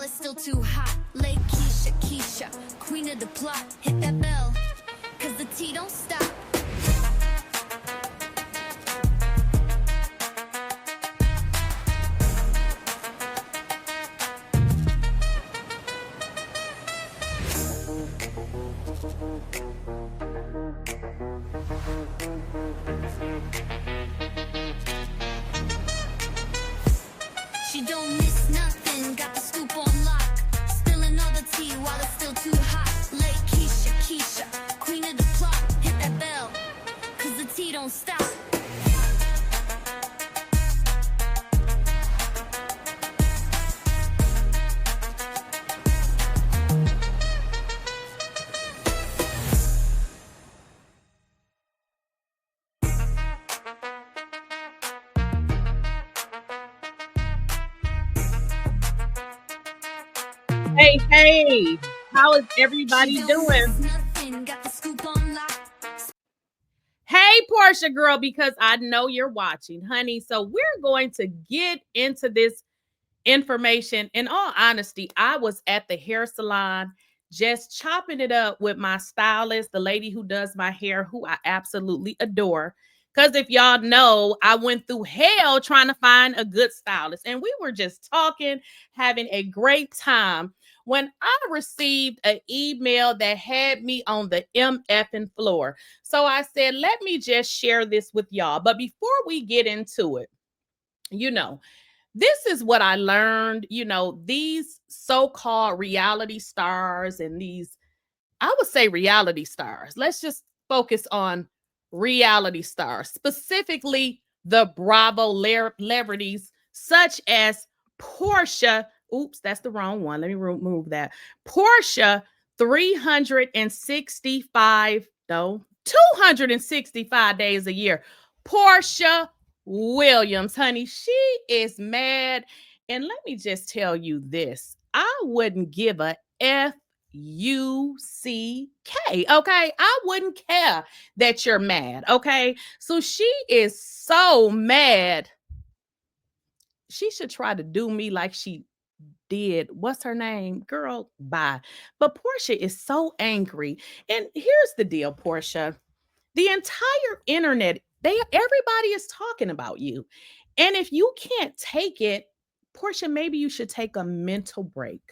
it's still too hot. Lakeysha Keysha, queen of the plot. Hit that bell, cause the tea don't stop. She don't miss nothing, got the scoop on lock. Spilling all the tea while it's still too hot. Lakeysha Keysha, queen of the plot. Hit that bell, cause the tea don't stop. Hey, how is everybody doing? Hey, Porsha girl, because I know you're watching, honey. So we're going to get into this information. In all honesty, I was at the hair salon just chopping it up with my stylist, the lady who does my hair, who I absolutely adore. Because if y'all know, I went through hell trying to find a good stylist. And we were just talking, having a great time, when I received an email that had me on the MFing floor. So I said, let me just share this with y'all. But before we get into it, this is what I learned. These so-called reality stars and these, I would say reality stars. Let's just focus on reality stars, specifically the Bravo celebrities such as Porsha. Oops, that's the wrong one. Let me remove that. Porsha 265 days a year. Porsha Williams, honey, she is mad. And let me just tell you this. I wouldn't give a F-U-C-K, okay? I wouldn't care that you're mad, okay? So she is so mad. She should try to do me like she did. What's her name? Girl, bye. But Porsha is so angry. And here's the deal, Porsha. The entire internet, everybody is talking about you. And if you can't take it, Porsha, maybe you should take a mental break.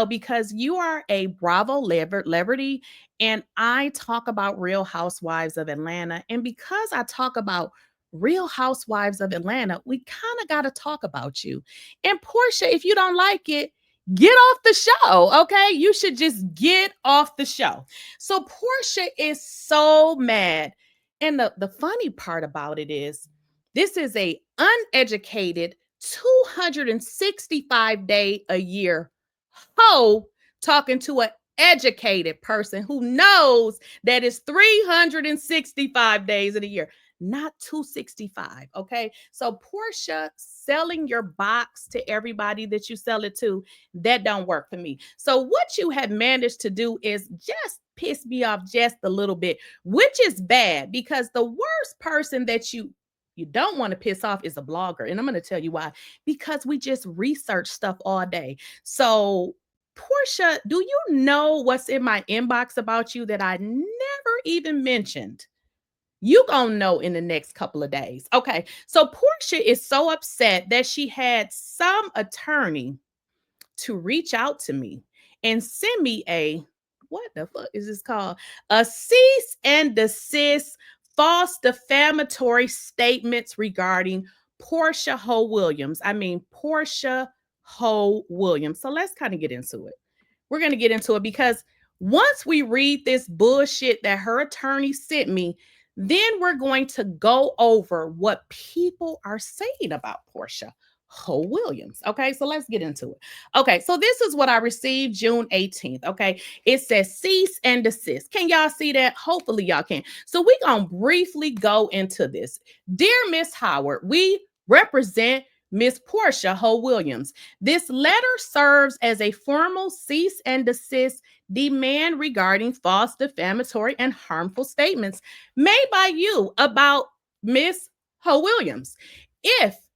Because you are a Bravo celebrity, and I talk about Real Housewives of Atlanta. And because I talk about Real Housewives of Atlanta, we kind of got to talk about you. And Porsha, if you don't like it, get off the show, okay? You should just get off the show. So Porsha is so mad. And the funny part about it is, this is a uneducated 265-day a year hoe talking to an educated person who knows that it's 365 days in a year, not 265. Okay. So Porsha, selling your box to everybody that you sell it to, that don't work for me. So what you have managed to do is just piss me off just a little bit, which is bad, because the worst person that you don't want to piss off is a blogger. And I'm going to tell you why. Because we just research stuff all day. So Porsha, do you know what's in my inbox about you that I never even mentioned? You gonna know in the next couple of days. Okay, so Porsha is so upset that she had some attorney to reach out to me and send me what the fuck is this called? A cease and desist false defamatory statements regarding Porsha Williams. Porsha Williams. So let's kind of get into it. We're going to get into it because once we read this bullshit that her attorney sent me, then we're going to go over what people are saying about Porsha Williams. Okay, so let's get into it. Okay, so this is what I received June 18th. Okay, it says cease and desist. Can y'all see that? Hopefully y'all can. So we're going to briefly go into this. Dear Miss Howard, we represent Miss Porsha Williams. This letter serves as a formal cease and desist demand regarding false, defamatory, and harmful statements made by you about Miss Williams. If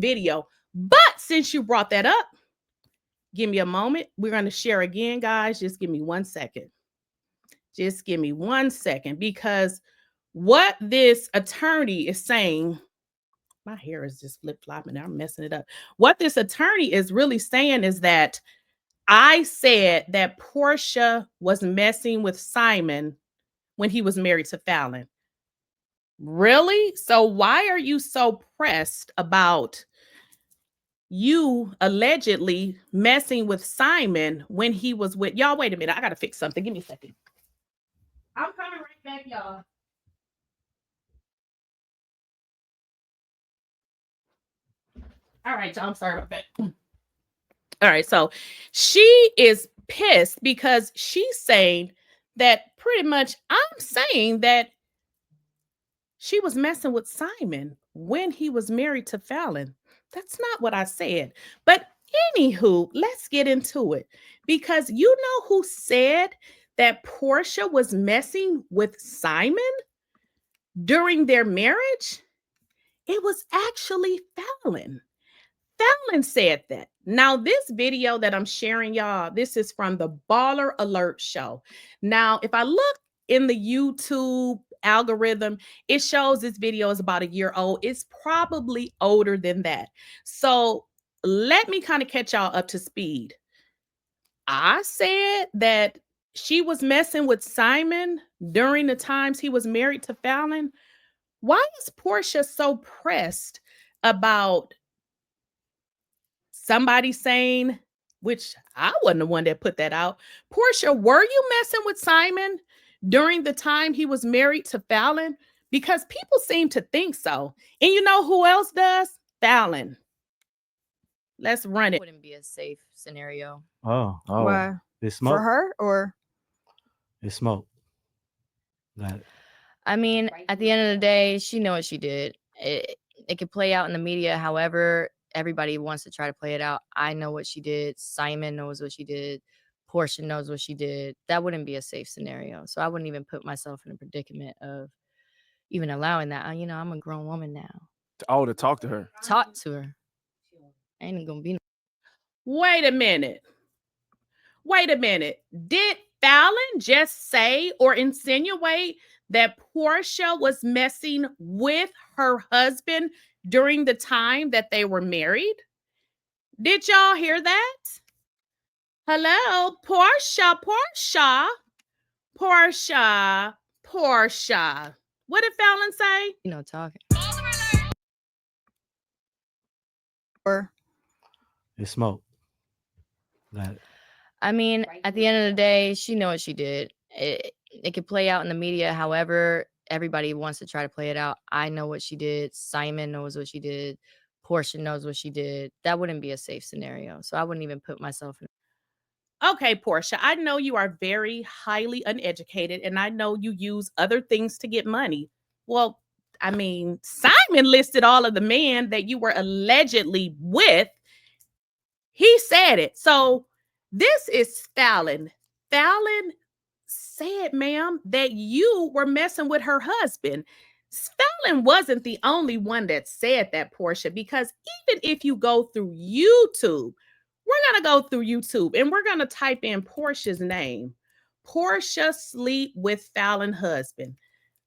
video. But since you brought that up, give me a moment. We're going to share again, guys. Just give me 1 second. Just give me 1 second, because what this attorney is saying, my hair is just flip-flopping. I'm messing it up. What this attorney is really saying is that I said that Porsha was messing with Simon when he was married to Fallon. Really? So why are you so pressed about you allegedly messing with Simon when he was with y'all? Wait a minute. I got to fix something. Give me a second. I'm coming right back, y'all. All right, y'all. I'm sorry about that. All right. So she is pissed because she's saying that pretty much I'm saying that she was messing with Simon when he was married to Fallon. That's not what I said. But anywho, let's get into it. Because you know who said that Porsha was messing with Simon during their marriage? It was actually Fallon. Fallon said that. Now, this video that I'm sharing, y'all, this is from the Baller Alert show. Now, if I look in the YouTube algorithm, it shows this video is about a year old. It's probably older than that. So let me kind of catch y'all up to speed. I said that she was messing with Simon during the times he was married to Fallon. Why is Porsha so pressed about somebody saying, which I wasn't the one that put that out, Porsha, were you messing with Simon during the time he was married to Fallon? Because people seem to think so. And you know who else does? Fallon. Let's run it. Wouldn't be a safe scenario. Oh, Why? it's For smoke. her or? It's smoke. That I mean, at the end of the day, she know what she did. It could play out in the media, however everybody wants to try to play it out. I know what she did. Simon knows what she did. Porsha knows what she did. That wouldn't be a safe scenario. So I wouldn't even put myself in a predicament of even allowing that. You know, I'm a grown woman now. Oh, to talk to her. Talk to her. Ain't gonna be. Wait a minute. Wait a minute. Did Fallon just say or insinuate that Porsha was messing with her husband during the time that they were married? Did y'all hear that? Hello, Porsha. What did Fallon say? You know, talking. Or it's smoke. That I mean, at the end of the day, she know what she did. It could play out in the media, however everybody wants to try to play it out. I know what she did. Simon knows what she did. Porsha knows what she did. That wouldn't be a safe scenario. So I wouldn't even put myself in. Okay, Porsha, I know you are very highly uneducated and I know you use other things to get money. Well, I mean, Simon listed all of the men that you were allegedly with. He said it. So this is Fallon. Fallon said, ma'am, that you were messing with her husband. Fallon wasn't the only one that said that, Porsha, because even if you go through YouTube, we're going to go through YouTube and we're going to type in Porsha's name. Porsha sleep with Fallon husband.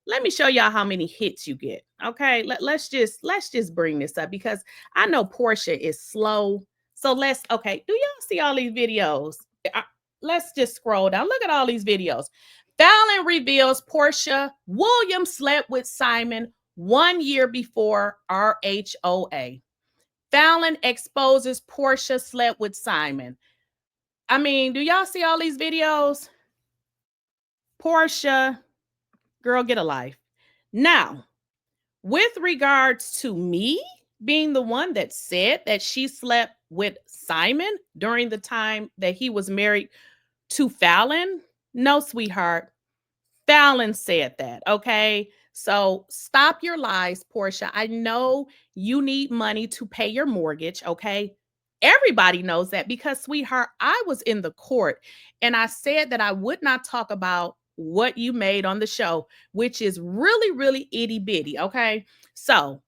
Let me show y'all how many hits you get. Okay, let's just bring this up because I know Porsha is slow. So do y'all see all these videos? Let's just scroll down. Look at all these videos. Fallon reveals Porsha Williams slept with Simon 1 year before RHOA. Fallon exposes Porsha slept with Simon. I mean, do y'all see all these videos? Porsha, girl, get a life. Now, with regards to me being the one that said that she slept with Simon during the time that he was married to Fallon, no, sweetheart. Fallon said that, okay? So stop your lies, Porsha. I know you need money to pay your mortgage, okay? Everybody knows that because, sweetheart, I was in the court and I said that I would not talk about what you made on the show, which is really, really itty bitty, okay? So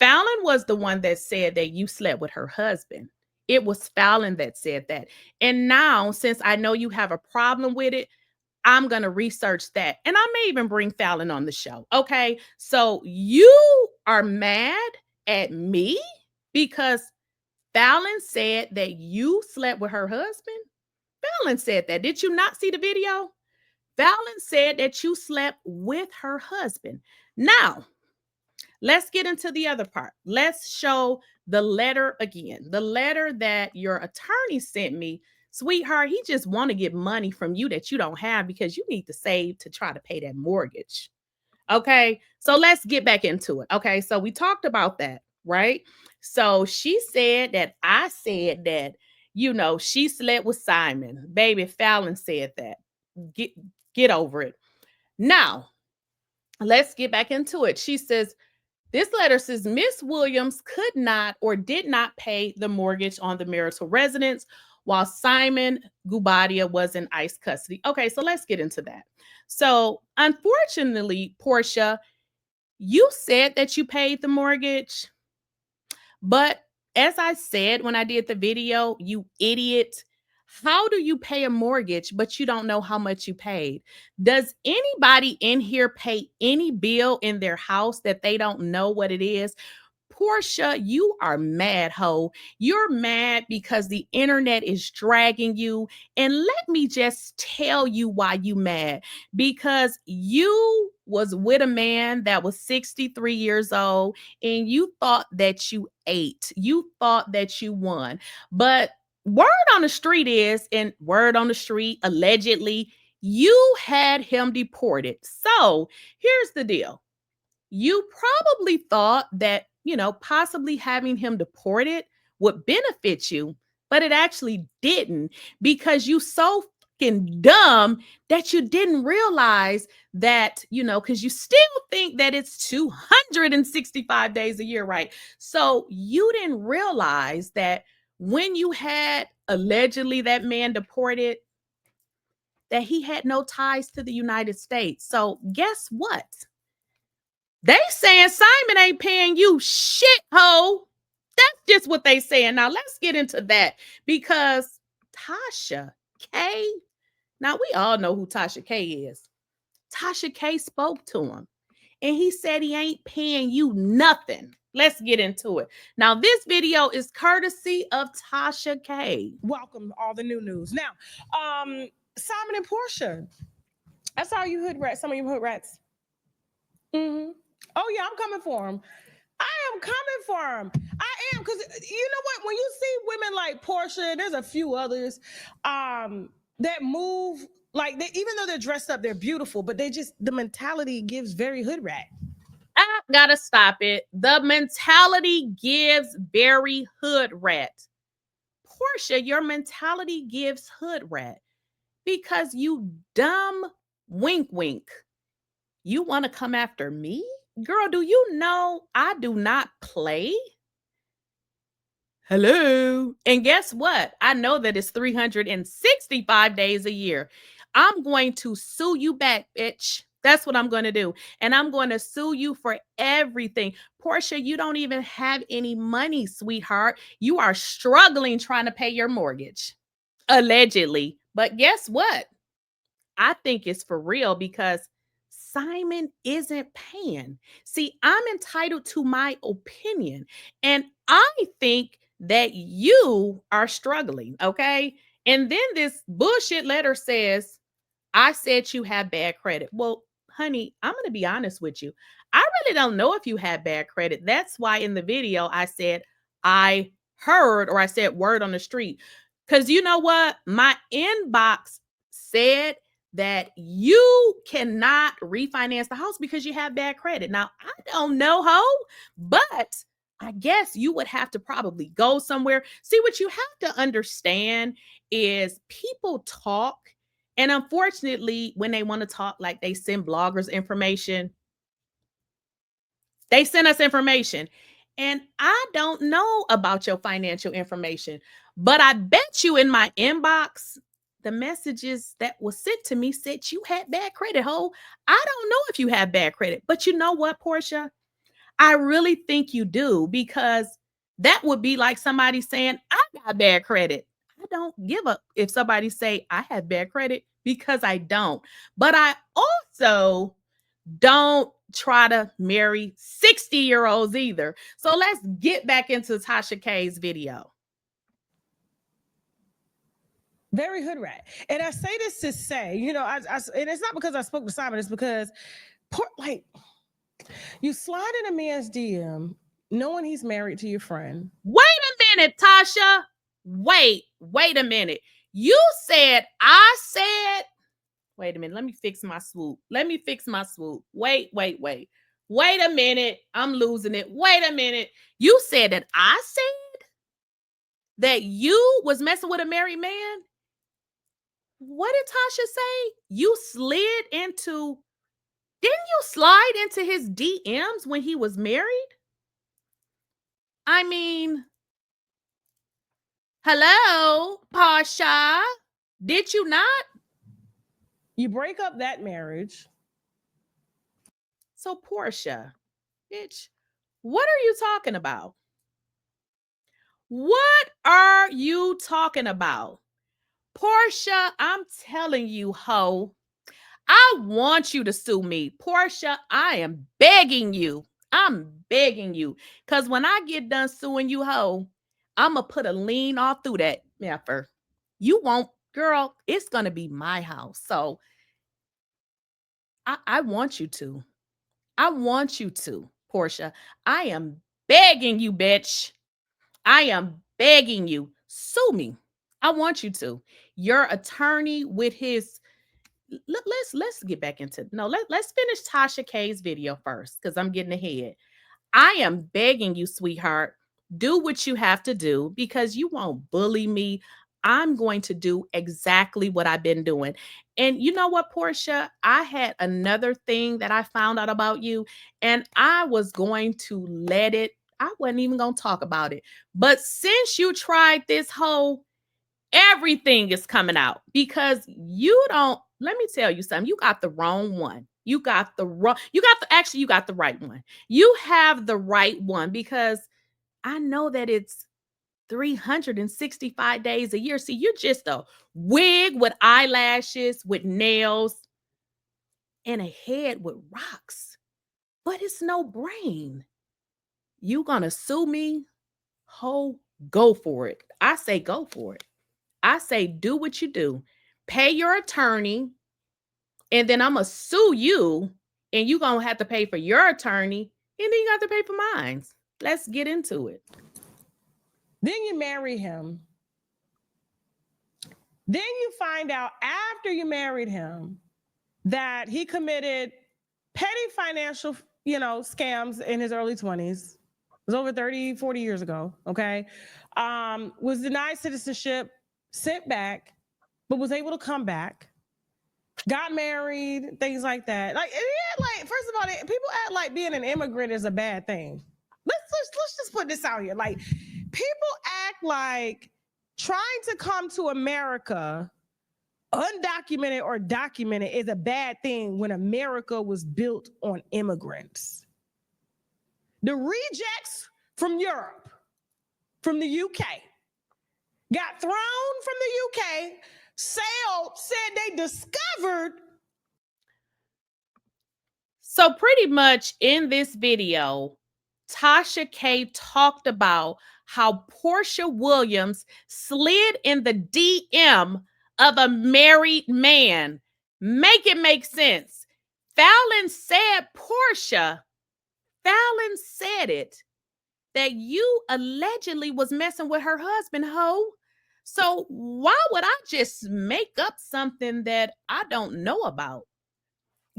Fallon was the one that said that you slept with her husband. It was Fallon that said that. And now, since I know you have a problem with it, I'm going to research that. And I may even bring Fallon on the show. Okay. So you are mad at me because Fallon said that you slept with her husband? Fallon said that. Did you not see the video? Fallon said that you slept with her husband. Now, let's get into the other part. Let's show the letter again. The letter that your attorney sent me. Sweetheart, he just want to get money from you that you don't have because you need to save to try to pay that mortgage. Okay, so let's get back into it. Okay, so we talked about that, right? So she said that I said that, you know, she slept with Simon. Baby, Fallon said that. Get over it. Now, let's get back into it. She says, this letter says Miss Williams could not or did not pay the mortgage on the marital residence while SIMONguobadia was in ICE custody. Okay, so let's get into that. So unfortunately, Porsha, you said that you paid the mortgage, but as I said when I did the video, you idiot, how do you pay a mortgage, but you don't know how much you paid? Does anybody in here pay any bill in their house that they don't know what it is? Porsha, you are mad, ho. You're mad because the internet is dragging you. And let me just tell you why you mad. Because you was with a man that was 63 years old and you thought that you ate. You thought that you won. But word on the street is, and word on the street, allegedly, You had him deported. So here's the deal. You probably thought that, possibly having him deported would benefit you, but it actually didn't, because you so fucking dumb that you didn't realize that, because you still think that it's 265 days a year, right? So you didn't realize that when you had allegedly that man deported, that he had no ties to the United States. So guess what? They saying Simon ain't paying you shit, ho. That's just what they saying. Now let's get into that, because Tasha K. Now we all know who Tasha K is. Tasha K spoke to him, and he said he ain't paying you nothing. Let's get into it. Now this video is courtesy of Tasha K. Welcome all the new news. Now, Simon and Porsha. That's all you hood rats. Some of you hood rats. Oh yeah, I'm coming for him. I am coming for him. I am, because you know what? When you see women like Porsha, there's a few others that move like even though they're dressed up, they're beautiful, but the mentality gives very hood rat. I gotta stop it. The mentality gives very hood rat. Porsha, your mentality gives hood rat because you dumb wink wink. You want to come after me? Girl, do you know I do not play? Hello. And guess what? I know that it's 365 days a year. I'm going to sue you back, bitch. That's what I'm going to do. And I'm going to sue you for everything. Porsha, you don't even have any money, sweetheart. You are struggling trying to pay your mortgage. Allegedly. But guess what? I think it's for real, because Simon isn't paying. See, I'm entitled to my opinion, and I think that you are struggling, okay? And then this bullshit letter says, I said you have bad credit. Well, honey, I'm going to be honest with you. I really don't know if you had bad credit. That's why in the video I said I heard, or I said word on the street. Because you know what? My inbox said that you cannot refinance the house because you have bad credit. Now, I don't know, ho, but I guess you would have to probably go somewhere. See, what you have to understand is people talk, and unfortunately, when they want to talk, like they send bloggers information. They send us information, and I don't know about your financial information, but I bet you in my inbox, the messages that was sent to me said you had bad credit, ho. I don't know if you have bad credit, but you know what, Porsha? I really think you do, because that would be like somebody saying, I got bad credit. I don't give up if somebody say I have bad credit, because I don't. But I also don't try to marry 60-year-olds either. So let's get back into Tasha K's video. Very hood rat. And I say this to say, and it's not because I spoke to Simon, it's because you slide in a man's DM knowing he's married to your friend. Wait a minute, Tasha. Wait a minute. You said, wait a minute. Let me fix my swoop. Wait a minute. I'm losing it. Wait a minute. You said that I said that you was messing with a married man? What did Tasha say? Didn't you slide into his DMs when he was married? I mean, hello, Porsha. Did you not? You break up that marriage. So, Porsha, bitch, what are you talking about? What are you talking about? Porsha, I'm telling you, ho, I want you to sue me. Porsha, I am begging you. I'm begging you. Because when I get done suing you, ho, I'm going to put a lien all through that heifer. You won't, girl, it's going to be my house. So I want you to. I want you to, Porsha. I am begging you, bitch. I am begging you. Sue me. I want you to. Your attorney with his let's get back into let's finish Tasha K's video first because I'm getting ahead. I am begging you, sweetheart, do what you have to do because you won't bully me. I'm going to do exactly what I've been doing. And you know what, Porsha? I had another thing that I found out about you, and I was going to let it, I wasn't even going to talk about it. But since you tried this whole, everything is coming out because you don't, let me tell you something. You got the wrong one. You got the right one. You have the right one because I know that it's 365 days a year. See, you're just a wig with eyelashes, with nails, and a head with rocks, but it's no brain. You gonna sue me? Ho, go for it. I say go for it. I say do what you do. Pay your attorney, and then I'm gonna sue you, and you gonna have to pay for your attorney, and then you got to pay for mine. Let's get into it. Then you marry him. Then you find out after you married him that he committed petty financial, scams in his early 20s. It was over 30, 40 years ago, okay? Was denied citizenship, sent back, but was able to come back. Got married, things like that. First of all, people act like being an immigrant is a bad thing. Let's just put this out here. Like, people act like trying to come to America, undocumented or documented, is a bad thing when America was built on immigrants. The rejects from Europe, from the UK, got thrown from the UK, said they discovered. So pretty much in this video, Tasha K talked about how Porsha Williams slid in the DM of a married man. Make it make sense. Fallon said it, that you allegedly was messing with her husband, ho. So why would I just make up something that I don't know about?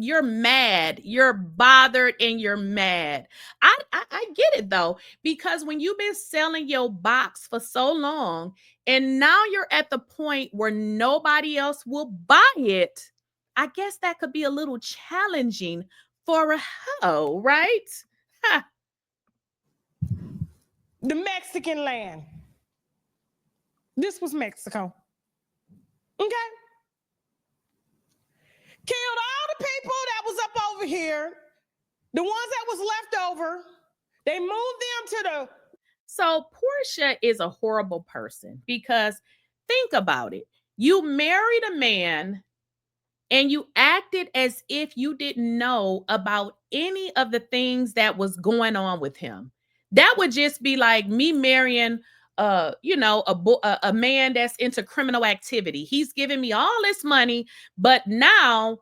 You're mad, you're bothered, and you're mad. I get it though, because when you've been selling your box for so long and now you're at the point where nobody else will buy it, I guess that could be a little challenging for a hoe, right? Ha. The Mexican land. This was Mexico. Okay? Killed all the people that was up over here. The ones that was left over. They moved them to the... So Porsha is a horrible person because think about it. You married a man and you acted as if you didn't know about any of the things that was going on with him. That would just be like me marrying a man that's into criminal activity. He's giving me all this money, but now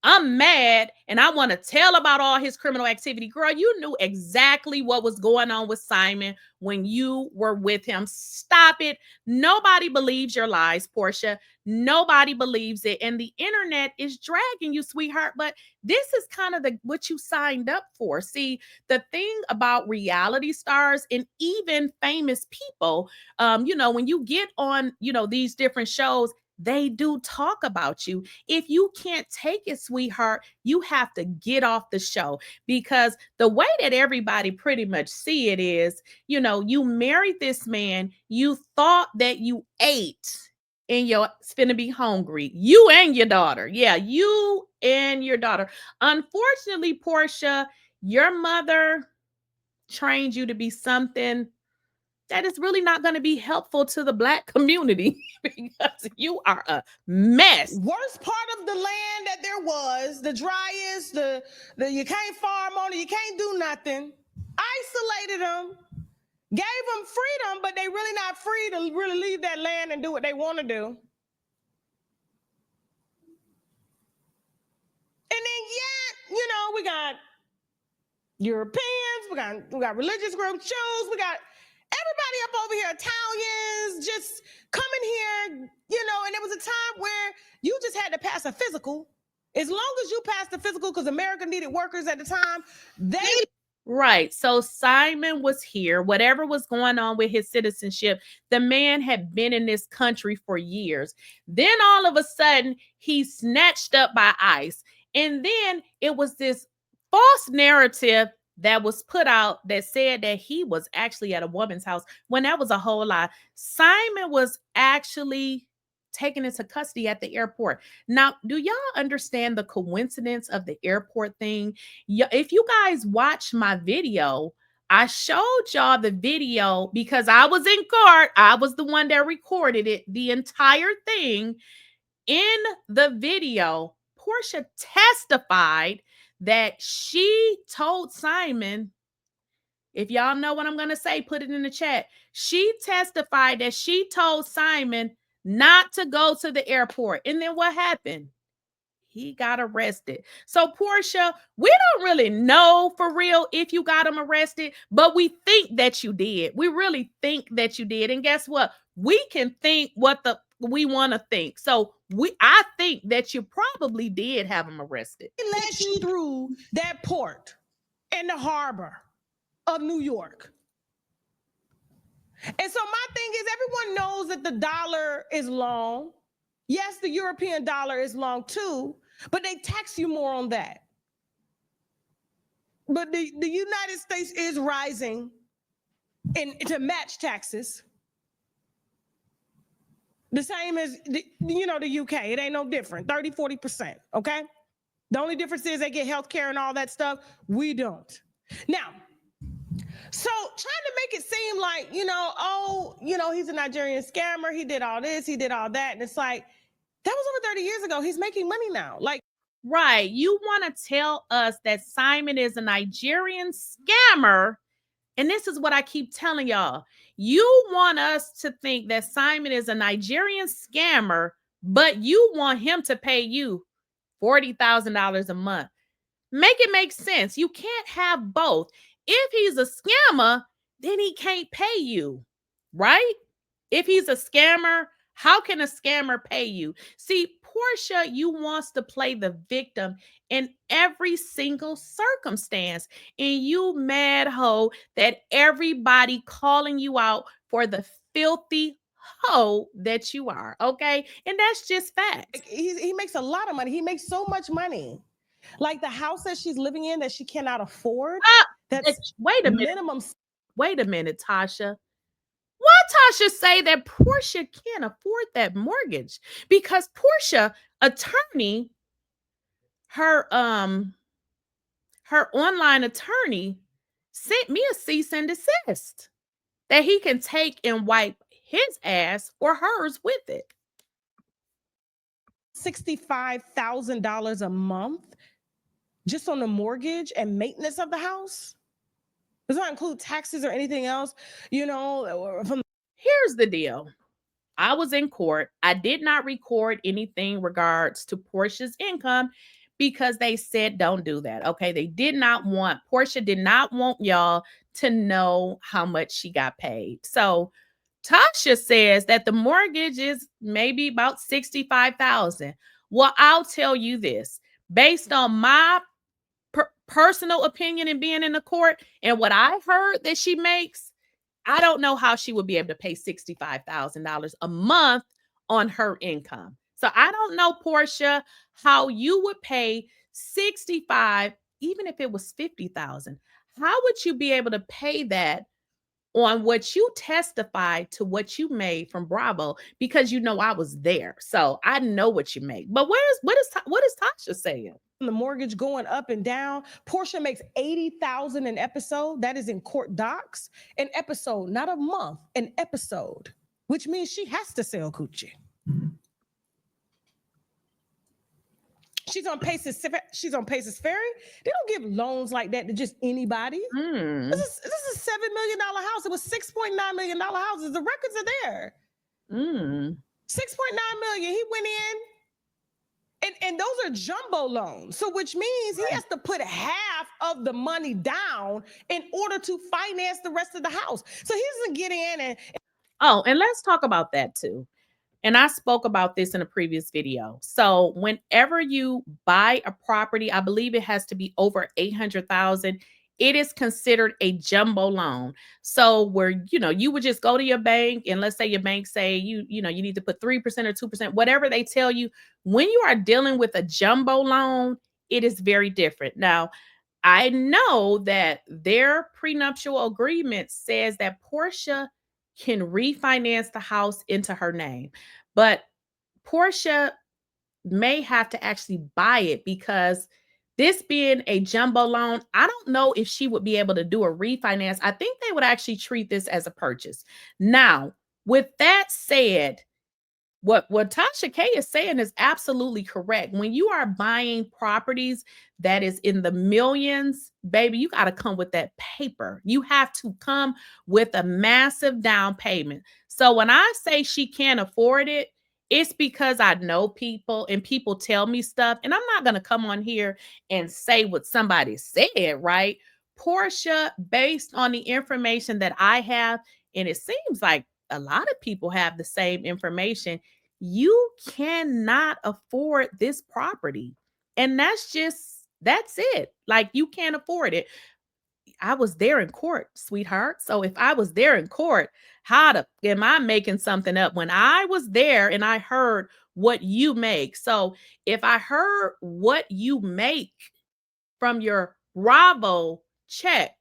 I'm mad and I want to tell about all his criminal activity. Girl, you knew exactly what was going on with Simon when you were with him. Stop it. Nobody believes your lies, Porsha. Nobody believes it. And the internet is dragging you, sweetheart. But this is kind of what you signed up for. See, the thing about reality stars and even famous people, when you get on, these different shows, they do talk about you. If you can't take it, sweetheart, you have to get off the show, because the way that everybody pretty much see it is, you married this man, you thought that you ate and you're finna be hungry. You and your daughter. Yeah, you and your daughter. Unfortunately, Porsha, your mother trained you to be something that is really not going to be helpful to the Black community because you are a mess. Worst part of the land that there was, the driest, the you can't farm on it, you can't do nothing. Isolated them, gave them freedom, but they really not free to really leave that land and do what they want to do. And then, we got Europeans, we got religious groups, Jews, we got everybody up over here, Italians, just coming here, and there was a time where you just had to pass a physical As long as you pass the physical, because America needed workers at the time, they Right. So Simon was here. Whatever was going on with his citizenship, the man had been in this country for years. Then all of a sudden, he's snatched up by ICE. And then it was this false narrative that was put out that said that he was actually at a woman's house when that was a whole lie. Simon was actually taken into custody at the airport. Now, do y'all understand the coincidence of the airport thing? If you guys watch my video, I showed y'all the video because I was in court. I was the one that recorded it, the entire thing. In the video, Porsha testified that she told Simon, if y'all know what I'm going to say, put it in the chat. She testified that she told Simon not to go to the airport. And then what happened? He got arrested. So Porsha, we don't really know for real if you got him arrested, but we think that you did. We really think that you did. And guess what? We can think what we want to think. So I think that you probably did have him arrested. let you through that port in the harbor of New York. And so my thing is, everyone knows that the dollar is long. Yes, the European dollar is long too, but they tax you more on that. But the United States is rising to match taxes. The same as the UK. It ain't no different. 30, 40%. Okay. The only difference is they get health care and all that stuff. We don't. Now, so trying to make it seem like, he's a Nigerian scammer. He did all this, he did all that. And it's like, that was over 30 years ago. He's making money now. Like, right. You want to tell us that Simon is a Nigerian scammer. And this is what I keep telling y'all. You want us to think that Simon is a Nigerian scammer, but you want him to pay you $40,000 a month. Make it make sense. You can't have both. If he's a scammer, then he can't pay you, right? If he's a scammer, how can a scammer pay you? See, Porsha, you wants to play the victim in every single circumstance. And you mad hoe that everybody calling you out for the filthy hoe that you are, okay? And that's just facts. he makes a lot of money. He makes so much money. Like the house that she's living in that she cannot afford. Wait a minute, Tasha. Why Tasha say that Porsha can't afford that mortgage? Because Porsha attorney, her online attorney sent me a cease and desist that he can take and wipe his ass or hers with it. $65,000 a month just on the mortgage and maintenance of the house. Does not include taxes or anything else, Here's the deal. I was in court. I did not record anything regards to Porsha's income because they said don't do that. Okay. Porsha did not want y'all to know how much she got paid. So Tasha says that the mortgage is maybe about $65,000. Well, I'll tell you this, based on my personal opinion and being in the court and what I heard that she makes, I don't know how she would be able to pay $65,000 a month on her income. So I don't know, Porsha, how you would pay 65, even if it was 50,000. How would you be able to pay that on what you testified to what you made from Bravo? Because I was there, so I know what you make. But what is Tasha saying? The mortgage going up and down. Porsha makes $80,000 an episode. That is in court docs. An episode, not a month, an episode, which means she has to sell coochie. She's on Paces Ferry. They don't give loans like that to just anybody. This is $7 million house. It was $6.9 million houses. The records are there. $6.9 million. He went in. And those are jumbo loans. So which means he has to put half of the money down in order to finance the rest of the house. So he doesn't get in and and let's talk about that too. And I spoke about this in a previous video. So whenever you buy a property, I believe it has to be over 800,000. It is considered a jumbo loan. So where, you would just go to your bank and let's say your bank say you need to put 3% or 2%, whatever they tell you. When you are dealing with a jumbo loan, it is very different. Now, I know that their prenuptial agreement says that Porsha can refinance the house into her name, but Porsha may have to actually buy it because this being a jumbo loan, I don't know if she would be able to do a refinance. I think they would actually treat this as a purchase. Now, with that said, what Tasha K is saying is absolutely correct. When you are buying properties that is in the millions, baby, you got to come with that paper. You have to come with a massive down payment. So when I say she can't afford it, it's because I know people and people tell me stuff, and I'm not going to come on here and say what somebody said, right? Porsha, based on the information that I have, and it seems like a lot of people have the same information, you cannot afford this property. And that's it. Like, you can't afford it. I was there in court, sweetheart. So if I was there in court, am I making something up? When I was there and I heard what you make. So if I heard what you make from your Bravo check,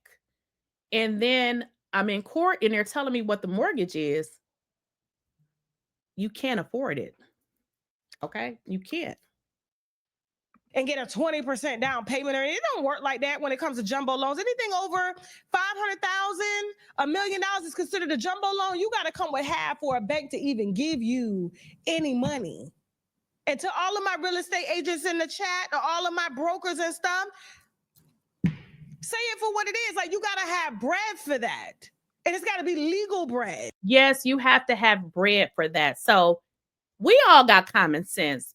and then I'm in court and they're telling me what the mortgage is, you can't afford it. Okay? You can't. And get a 20% down payment. It don't work like that when it comes to jumbo loans. Anything over 500,000, $1 million is considered a jumbo loan. You got to come with half for a bank to even give you any money. And to all of my real estate agents in the chat, or all of my brokers and stuff, say it for what it is. Like, you got to have bread for that. And it's got to be legal bread. Yes, you have to have bread for that. So we all got common sense.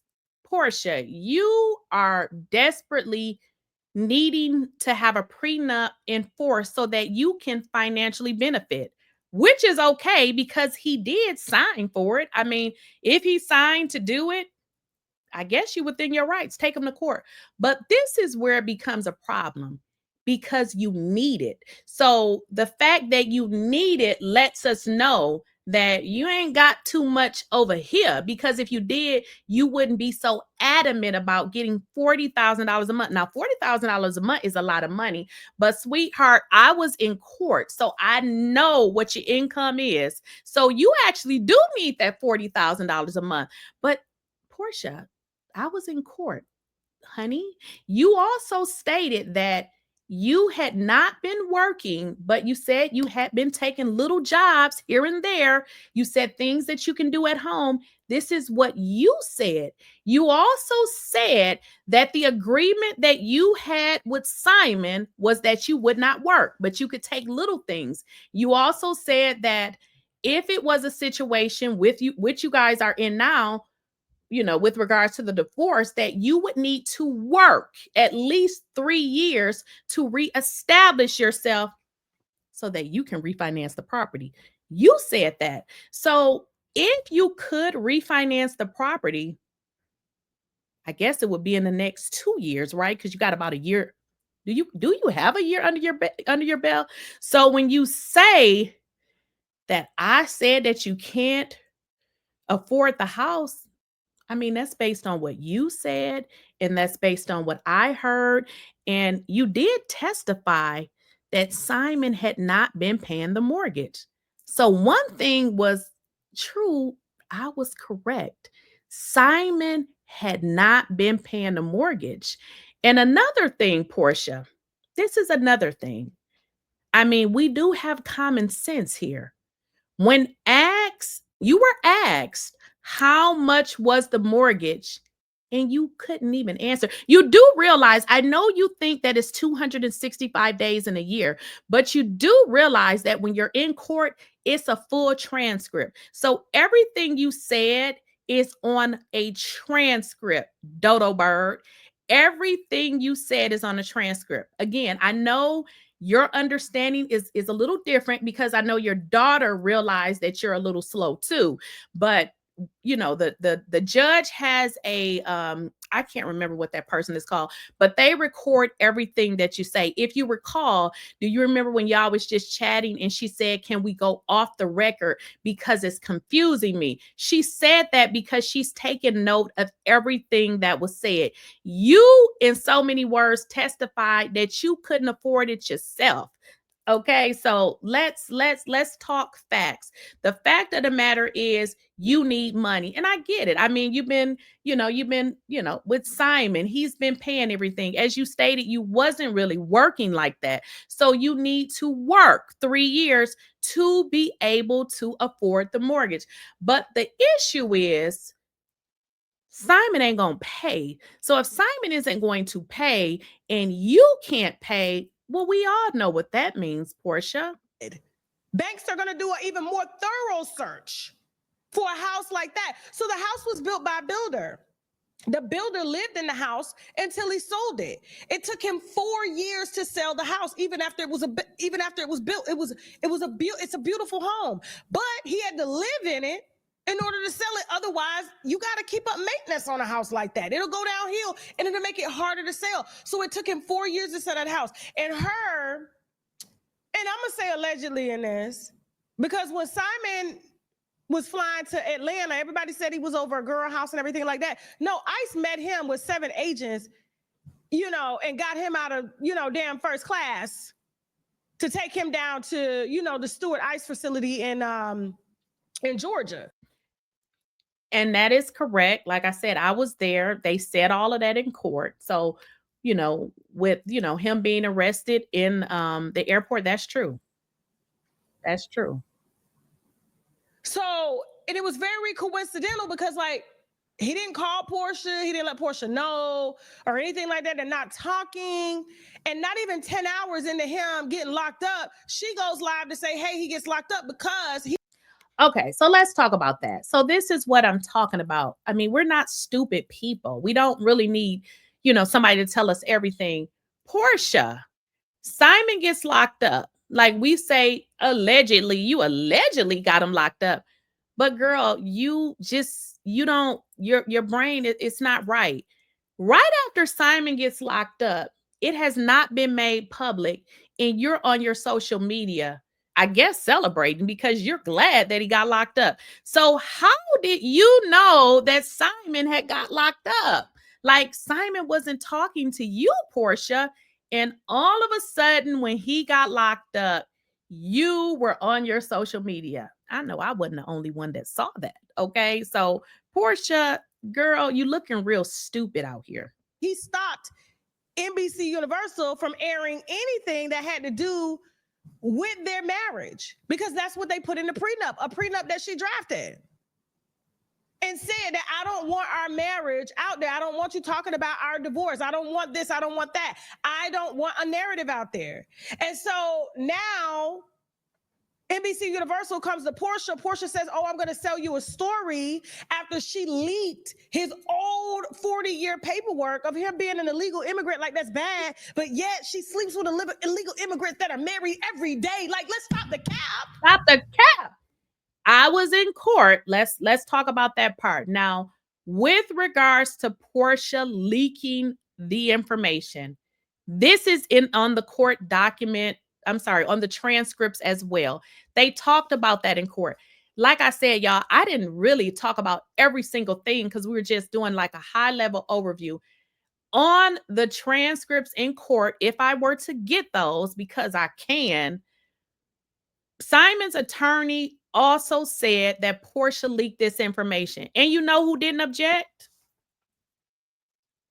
Porsha, you are desperately needing to have a prenup enforced so that you can financially benefit, which is okay because he did sign for it. I mean, if he signed to do it, I guess you within your rights, take him to court. But this is where it becomes a problem because you need it. So the fact that you need it lets us know that you ain't got too much over here, because if you did, you wouldn't be so adamant about getting $40,000 a month. Now, $40,000 a month is a lot of money, but sweetheart, I was in court, so I know what your income is. So you actually do need that $40,000 a month. But Porsha, I was in court, honey. You also stated that you had not been working, but you said you had been taking little jobs here and there. You said things that you can do at home. This is what you said. You also said that the agreement that you had with Simon was that you would not work, but you could take little things. You also said that if it was a situation with you, which you guys are in now, with regards to the divorce, that you would need to work at least 3 years to reestablish yourself so that you can refinance the property. You said that. So if you could refinance the property, I guess it would be in the next 2 years, right? Because you got about a year. Do you have a year under your belt? So when you say that I said that you can't afford the house, I mean, that's based on what you said, and that's based on what I heard. And you did testify that Simon had not been paying the mortgage. So one thing was true. I was correct. Simon had not been paying the mortgage. And another thing, Porsha, this is another thing. I mean, we do have common sense here. When you were asked, how much was the mortgage? And you couldn't even answer. You do realize, I know you think that it's 265 days in a year, but you do realize that when you're in court, it's a full transcript. So everything you said is on a transcript, Dodo Bird. Everything you said is on a transcript. Again, I know your understanding is a little different because I know your daughter realized that you're a little slow too. But the judge has a I can't remember what that person is called, but they record everything that you say. If you recall, do you remember when y'all was just chatting and she said, can we go off the record because it's confusing me? She said that because she's taken note of everything that was said. You, in so many words, testified that you couldn't afford it yourself. Okay, so let's talk facts. The fact of the matter is you need money. And I get it. I mean, you've been with Simon, he's been paying everything. As you stated, you wasn't really working like that. So you need to work 3 years to be able to afford the mortgage. But the issue is Simon ain't gonna pay. So if Simon isn't going to pay and you can't pay, well, we all know what that means, Porsha. Banks are going to do an even more thorough search for a house like that. So the house was built by a builder. The builder lived in the house until he sold it. It took him 4 years to sell the house, even after it was built. It's a beautiful home, but he had to live in it in order to sell it. Otherwise, you got to keep up maintenance on a house like that. It'll go downhill and it'll make it harder to sell. So it took him 4 years to sell that house. And I'm gonna say allegedly in this, because when Simon was flying to Atlanta, everybody said he was over a girl house and everything like that. No, ICE met him with 7 agents, and got him out of, damn first class to take him down to, the Stewart ICE facility in Georgia. And that is correct. Like I said, I was there. They said all of that in court. So, with, him being arrested in the airport, that's true. That's true. So, and it was very coincidental because, he didn't call Porsha. He didn't let Porsha know or anything like that. They're not talking. And not even 10 hours into him getting locked up, she goes live to say, hey, he gets locked up because he. Okay, so let's talk about that. So this is what I'm talking about. I mean, we're not stupid people. We don't really need, somebody to tell us everything. Porsha, Simon gets locked up. Like we say, allegedly, you allegedly got him locked up. But girl, your brain, it's not right. Right after Simon gets locked up, it has not been made public, and you're on your social media, I guess, celebrating because you're glad that he got locked up. So how did you know that Simon had got locked up? Like, Simon wasn't talking to you, Porsha. And all of a sudden, when he got locked up, you were on your social media. I know I wasn't the only one that saw that. Okay. So, Porsha, girl, you looking real stupid out here. He stopped NBC Universal from airing anything that had to do with their marriage, because that's what they put in the prenup, a prenup that she drafted, and said that I don't want our marriage out there. I don't want you talking about our divorce. I don't want this. I don't want that. I don't want a narrative out there. And so now NBC Universal comes to Porsha. Porsha says, oh, I'm going to sell you a story after she leaked his old 40-year paperwork of him being an illegal immigrant. Like, that's bad. But yet she sleeps with illegal immigrants that are married every day. Like, let's stop the cap. Stop the cap. I was in court. Let's talk about that part. Now, with regards to Porsha leaking the information, this is on the court document. I'm sorry, on the transcripts as well. They talked about that in court. Like I said, y'all, I didn't really talk about every single thing because we were just doing like a high level overview. On the transcripts in court, if I were to get those, because I can, Simon's attorney also said that Porsha leaked this information. And you know who didn't object?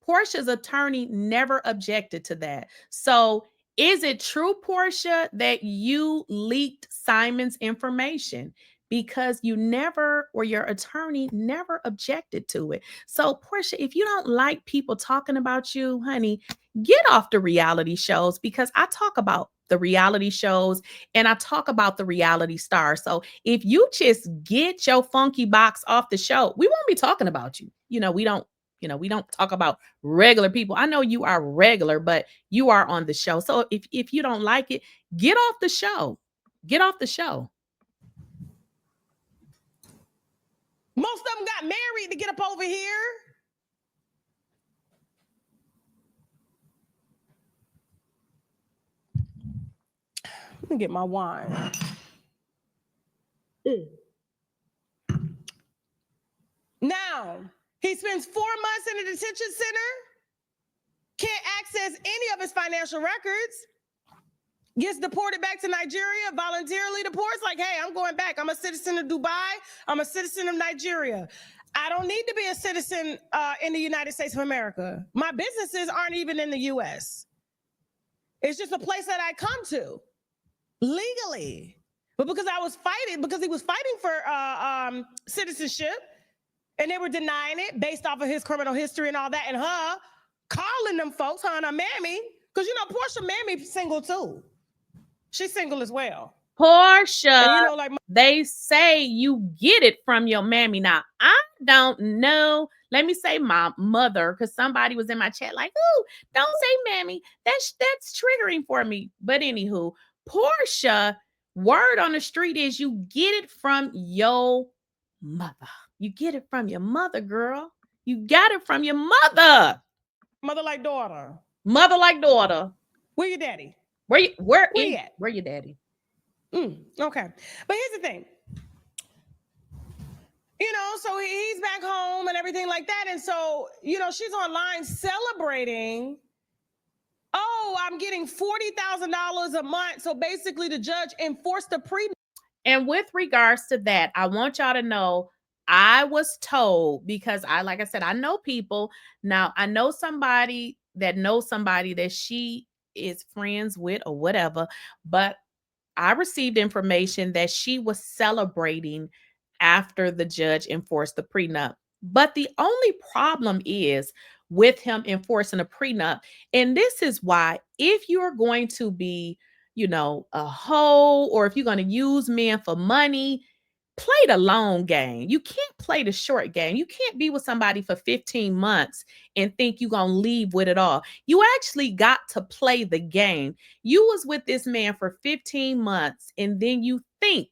Porsha's attorney never objected to that. So is it true, Porsha, that you leaked Simon's information? Because you never, or your attorney never objected to it. So Porsha, if you don't like people talking about you, honey, get off the reality shows, because I talk about the reality shows and I talk about the reality stars. So if you just get your funky box off the show, we won't be talking about you. We don't talk about regular people. I know you are regular, but you are on the show. So if you don't like it, get off the show. Get off the show. Most of them got married to get up over here. Let me get my wine. Now, he spends 4 months in a detention center, can't access any of his financial records, gets deported back to Nigeria, voluntarily deports, like, hey, I'm going back. I'm a citizen of Dubai. I'm a citizen of Nigeria. I don't need to be a citizen in the United States of America. My businesses aren't even in the US. It's just a place that I come to legally. But because I was fighting, because he was fighting for citizenship, and they were denying it based off of his criminal history and all that, and her calling them folks, her and her mammy, because you know, Porsha mammy single too. She's single as well. Porsha, And you know, like they say you get it from your mammy. Now, I don't know. Let me say my mother, because somebody was in my chat like, "Ooh, don't say mammy. That's triggering for me." But anywho, Porsha, word on the street is you get it from your mother. You get it from your mother, girl. You got it from your mother. mother like daughter. Mother like daughter. Where your daddy? Where you at? Where your daddy? Okay. But here's the thing. You know, so he's back home and everything like that. And so, you know, she's online celebrating. Oh, I'm getting $40,000 a month. So basically the judge enforced the prenup. And with regards to that, I want y'all to know, I was told, because like I said, I know people. Now, I know somebody that knows somebody that she is friends with or whatever, but I received information that she was celebrating after the judge enforced the prenup. But the only problem is with him enforcing a prenup. And this is why, if you're going to be, you know, a hoe, or if you're going to use men for money, play the long game. You can't play the short game. You can't be with somebody for 15 months and think you're going to leave with it all. You actually got to play the game. You was with this man for 15 months, and then you think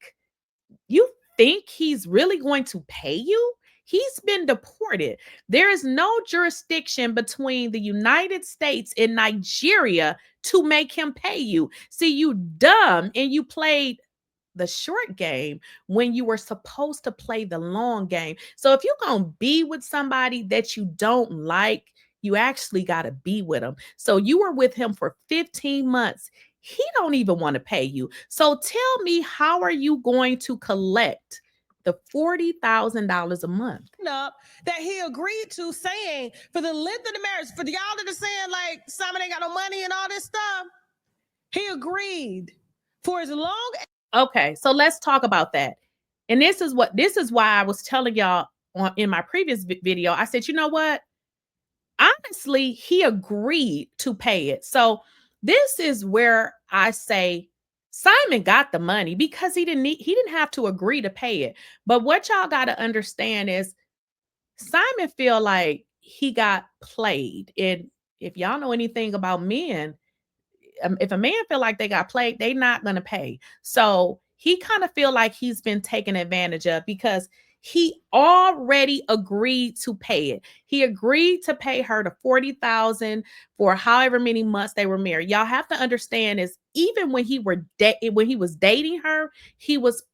he's really going to pay you? He's been deported. There is no jurisdiction between the United States and Nigeria to make him pay you. See, you dumb, and you played the short game when you were supposed to play the long game. So if you're going to be with somebody that you don't like, you actually got to be with them. So you were with him for 15 months. He don't even want to pay you. So tell me, how are you going to collect the $40,000 a month? That he agreed to, saying for the length of the marriage, for y'all that are saying like Simon ain't got no money and all this stuff, he agreed for as long. Okay, so let's talk about that. And this is why I was telling y'all in my previous video. I said, you know what? Honestly, he agreed to pay it. So this is where I say Simon got the money because he didn't have to agree to pay it. But what y'all got to understand is Simon feel like he got played. And if y'all know anything about men, if a man feel like they got played, they not going to pay. So he kind of feel like he's been taken advantage of because he already agreed to pay it. He agreed to pay her the $40,000 for however many months they were married. Y'all have to understand is even when he was dating her, he was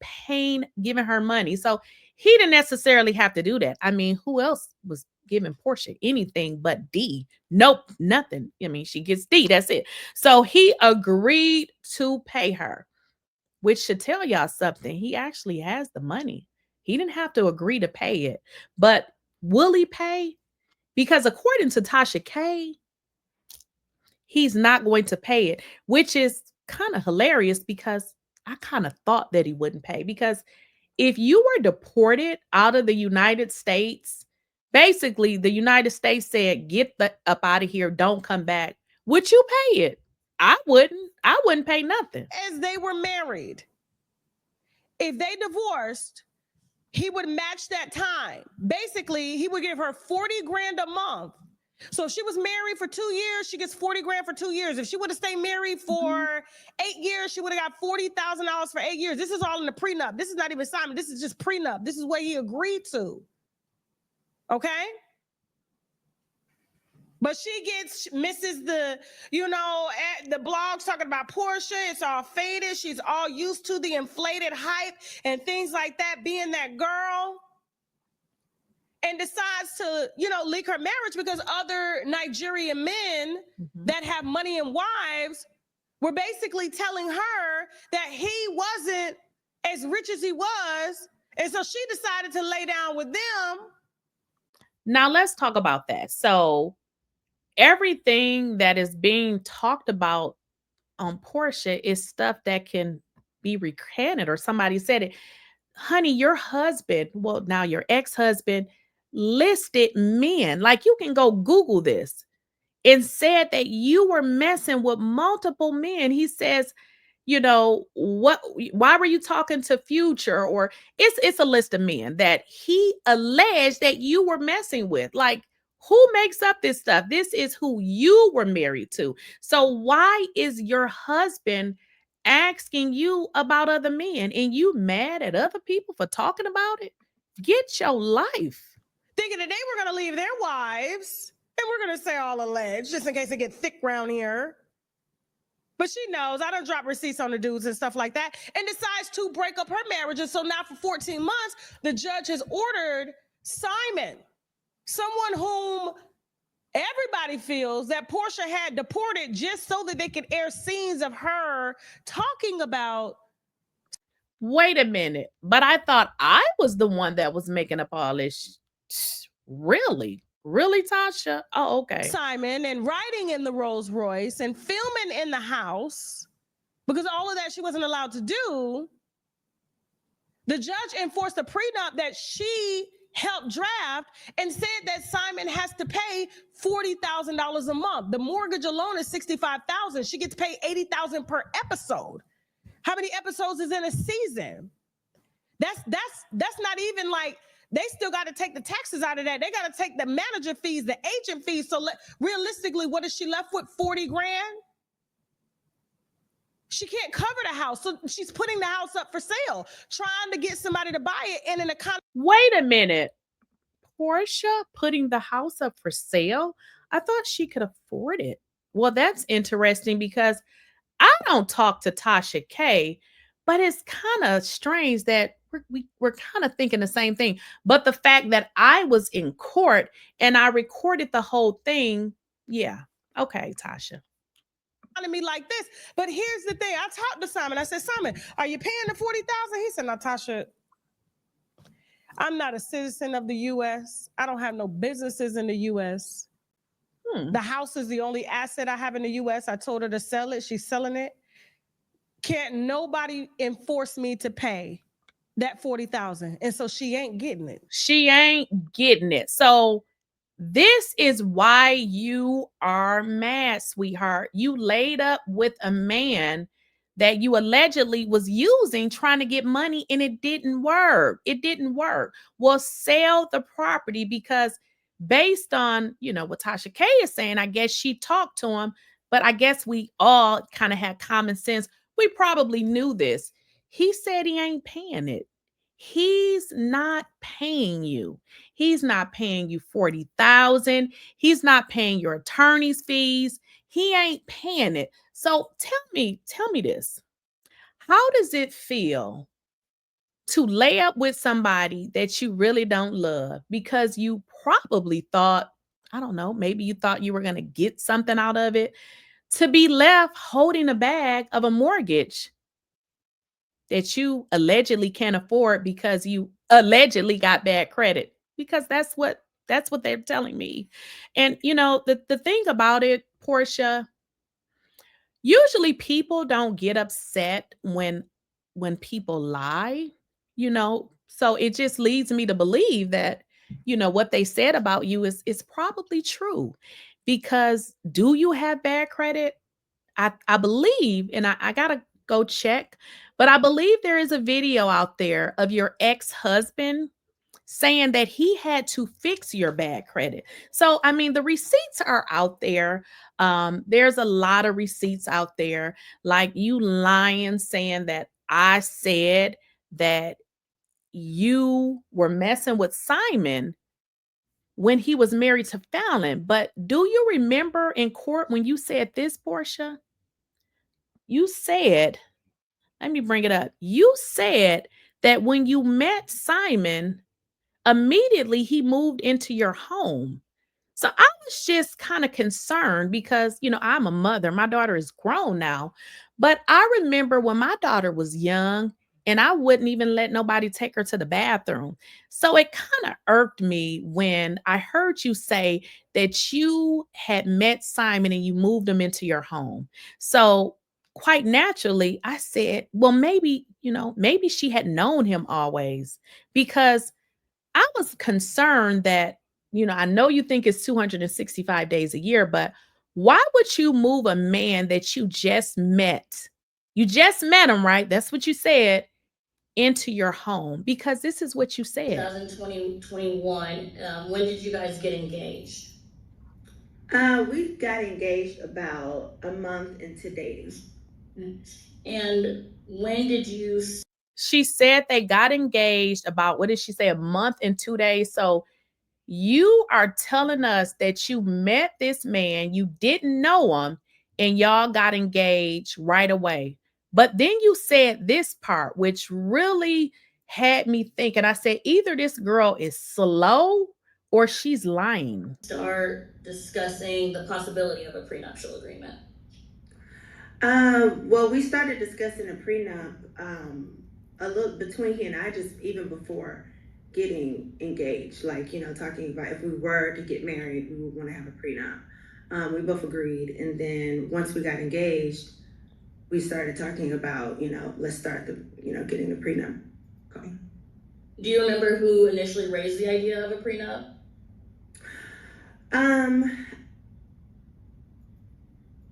giving her money. So he didn't necessarily have to do that. I mean, who else was giving Porsha anything but D? Nope, nothing. I mean, she gets D, that's it. So he agreed to pay her, which should tell y'all something. He actually has the money. He didn't have to agree to pay it. But will he pay? Because according to Tasha K, he's not going to pay it, which is kind of hilarious because I kind of thought that he wouldn't pay. Because if you were deported out of the United States, basically the United States said, get up out of here, don't come back. Would you pay it? I wouldn't pay nothing. As they were married, if they divorced, he would match that time. Basically, he would give her 40 grand a month So if she was married for 2 years, she gets 40 grand for 2 years. If she would have stayed married for 8 years, she would have got $40,000 for 8 years. This is all in the prenup. This is not even Simon. This is just prenup. This is what he agreed to. Okay? But she misses the, the blogs talking about Porsha. It's all faded. She's all used to the inflated hype and things like that, being that girl. And decides to, leak her marriage because other Nigerian men that have money and wives were basically telling her that he wasn't as rich as he was. And so she decided to lay down with them. Now let's talk about that. So everything that is being talked about on Porsha is stuff that can be recanted, or somebody said it. Honey, your husband, well, now your ex-husband, listed men, like you can go Google this, and said that you were messing with multiple men. He says, why were you talking to Future? Or it's a list of men that he alleged that you were messing with. Like, who makes up this stuff? This is who you were married to. So why is your husband asking you about other men, and you mad at other people for talking about it? Get your life. Thinking that they were going to leave their wives, and we're going to say all alleged, just in case they get thick around here. But she knows. I don't drop receipts on the dudes and stuff like that, and decides to break up her marriage. And so now for 14 months, the judge has ordered Simon, someone whom everybody feels that Porsha had deported just so that they could air scenes of her talking about. Wait a minute. But I thought I was the one that was making up all this. Really? Really, Tasha? Oh, okay. Simon, and riding in the Rolls Royce and filming in the house, because all of that she wasn't allowed to do. The judge enforced a prenup that she helped draft and said that Simon has to pay $40,000 a month. The mortgage alone is $65,000. She gets paid $80,000 per episode. How many episodes is in a season? That's not even like. They still got to take the taxes out of that. They got to take the manager fees, the agent fees. So realistically, what is she left with? 40 grand? She can't cover the house. So she's putting the house up for sale, trying to get somebody to buy it in an economy. Wait a minute. Porsha putting the house up for sale? I thought she could afford it. Well, that's interesting because I don't talk to Tasha K, but it's kind of strange that we're kind of thinking the same thing. But the fact that I was in court and I recorded the whole thing, yeah. Okay, Tasha. Me like this. But here's the thing. I talked to Simon. I said, Simon, are you paying the $40,000? He said, Natasha, I'm not a citizen of the U.S. I don't have no businesses in the U.S. The house is the only asset I have in the U.S. I told her to sell it. She's selling it. Can't nobody enforce me to pay that $40,000. And so she ain't getting it. She ain't getting it. So this is why you are mad, sweetheart. You laid up with a man that you allegedly was using trying to get money, and it didn't work. It didn't work. Well, sell the property, because based on, what Tasha K is saying, I guess she talked to him, but I guess we all kind of had common sense. We probably knew this. He said he ain't paying it. He's not paying you. He's not paying you $40,000. He's not paying your attorney's fees. He ain't paying it. So tell me this. How does it feel to lay up with somebody that you really don't love because you probably thought, I don't know, maybe you thought you were going to get something out of it, to be left holding a bag of a mortgage that you allegedly can't afford because you allegedly got bad credit? Because that's what they're telling me. And the thing about it, Porsha, usually people don't get upset when people lie, so it just leads me to believe that what they said about you is probably true. Because do you have bad credit? I believe, and I gotta go check, but I believe there is a video out there of your ex-husband saying that he had to fix your bad credit. So, I mean, the receipts are out there. There's a lot of receipts out there, like you lying, saying that I said that you were messing with Simon when he was married to Fallon. But do you remember in court when you said this, Porsha? You said, let me bring it up. You said that when you met Simon, immediately he moved into your home. So I was just kind of concerned because, I'm a mother. My daughter is grown now. But I remember when my daughter was young and I wouldn't even let nobody take her to the bathroom. So it kind of irked me when I heard you say that you had met Simon and you moved him into your home. So quite naturally, I said, well, maybe, maybe she had known him always, because I was concerned that, I know you think it's 265 days a year, but why would you move a man that you just met? You just met him, right? That's what you said, into your home, because this is what you said. 2021. When did you guys get engaged? We got engaged about a month into dating. And when did you? She said they got engaged about, what did she say, a month and 2 days. So you are telling us that you met this man, you didn't know him, and y'all got engaged right away. But then you said this part, which really had me thinking. I said, either this girl is slow or she's lying. Start discussing the possibility of a prenuptial agreement? Well, we started discussing a prenup a little between he and I, just even before getting engaged, like, talking about if we were to get married, we would want to have a prenup. We both agreed. And then once we got engaged, we started talking about, let's start getting the prenup going. Do you remember who initially raised the idea of a prenup?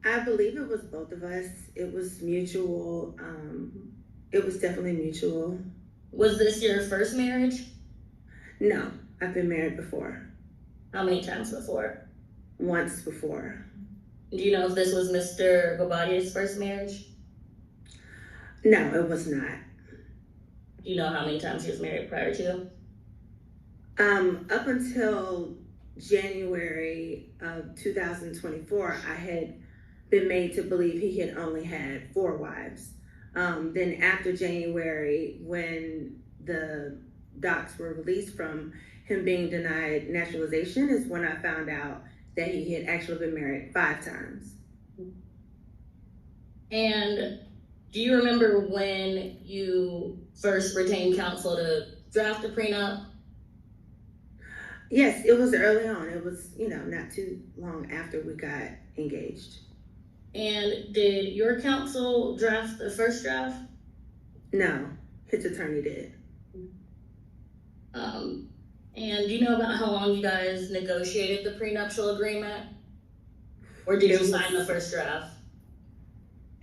I believe it was both of us. It was mutual. It was definitely mutual. Was this your first marriage? No, I've been married before. How many times before? Once before. Do you know if this was Mr. Guobadia's first marriage? No, it was not. Do you know how many times he was married prior to? Up until January of 2024, I had been made to believe he had only had 4 wives. Then after January, when the docs were released from him being denied naturalization, is when I found out that he had actually been married 5 times. And do you remember when you first retained counsel to draft a prenup? Yes, it was early on. It was, not too long after we got engaged. And did your counsel draft the first draft? No, his attorney did. And do you know about how long you guys negotiated the prenuptial agreement? Or did you sign the first draft?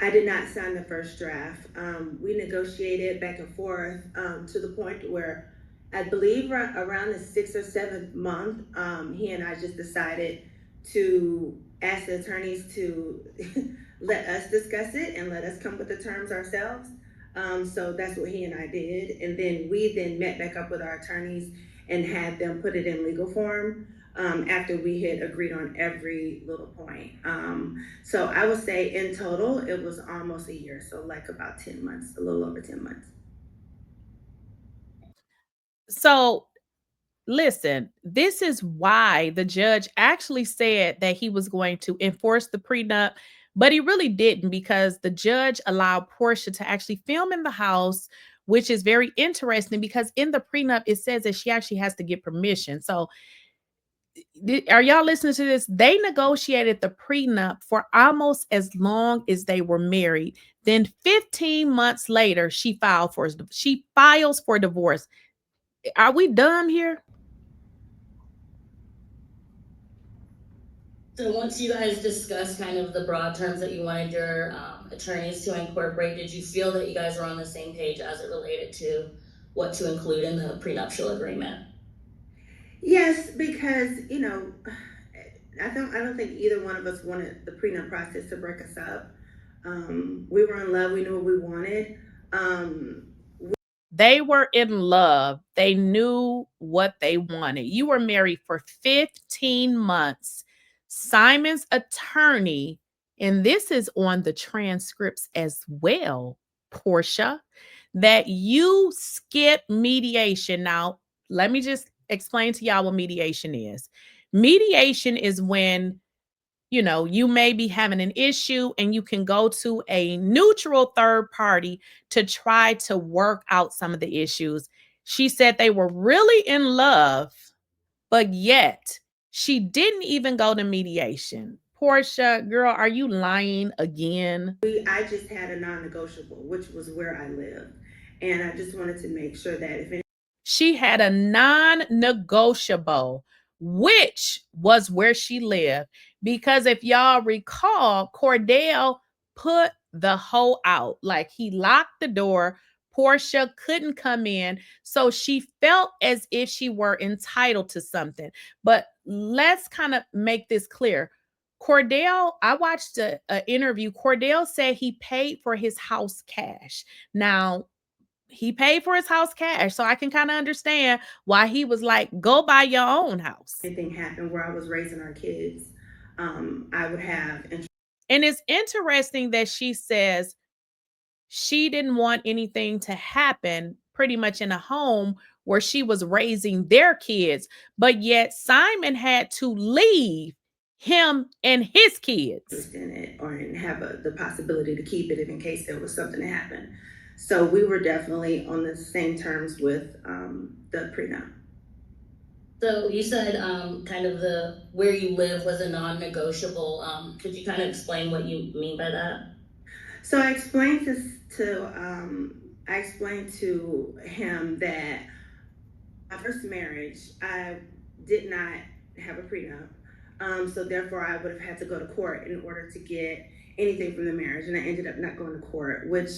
I did not sign the first draft. We negotiated back and forth to the point where I believe around the 6th or 7th month, he and I just decided to ask the attorneys to let us discuss it and let us come with the terms ourselves. So that's what he and I did. And then we met back up with our attorneys and had them put it in legal form after we had agreed on every little point. So I would say in total, it was almost a year. So like about 10 months, a little over 10 months. So listen, this is why the judge actually said that he was going to enforce the prenup, but he really didn't, because the judge allowed Porsha to actually film in the house, which is very interesting because in the prenup, it says that she actually has to get permission. So are y'all listening to this? They negotiated the prenup for almost as long as they were married. Then 15 months later, she files for divorce. Are we dumb here? So once you guys discussed kind of the broad terms that you wanted your attorneys to incorporate, did you feel that you guys were on the same page as it related to what to include in the prenuptial agreement? Yes, because I don't think either one of us wanted the prenup process to break us up. We were in love. We knew what we wanted. They were in love. They knew what they wanted. You were married for 15 months. Simon's attorney, and this is on the transcripts as well, Porsha, that you skip mediation. Now, let me just explain to y'all what mediation is. Mediation is when you may be having an issue and you can go to a neutral third party to try to work out some of the issues. She said they were really in love, but yet she didn't even go to mediation. Porsha, girl, are you lying again? I just had a non-negotiable, which was where I lived, and I just wanted to make sure that if She had a non-negotiable, which was where she lived. Because if y'all recall, Cordell put the hoe out. Like he locked the door. Porsha couldn't come in. So she felt as if she were entitled to something. But let's kind of make this clear. Cordell, I watched an interview. Cordell said he paid for his house cash. Now, he paid for his house cash. So I can kind of understand why he was like, go buy your own house. anything happened where I was raising our kids, I would have. And it's interesting that she says she didn't want anything to happen pretty much in a home where she was raising their kids, but yet Simon had to leave him and his kids in it or have the possibility to keep it if in case there was something to happen. So we were definitely on the same terms with the prenup. So you said kind of where you live was a non-negotiable. Could you kind of explain what you mean by that? So I explained to him that my first marriage, I did not have a prenup. So therefore I would have had to go to court in order to get anything from the marriage. And I ended up not going to court, which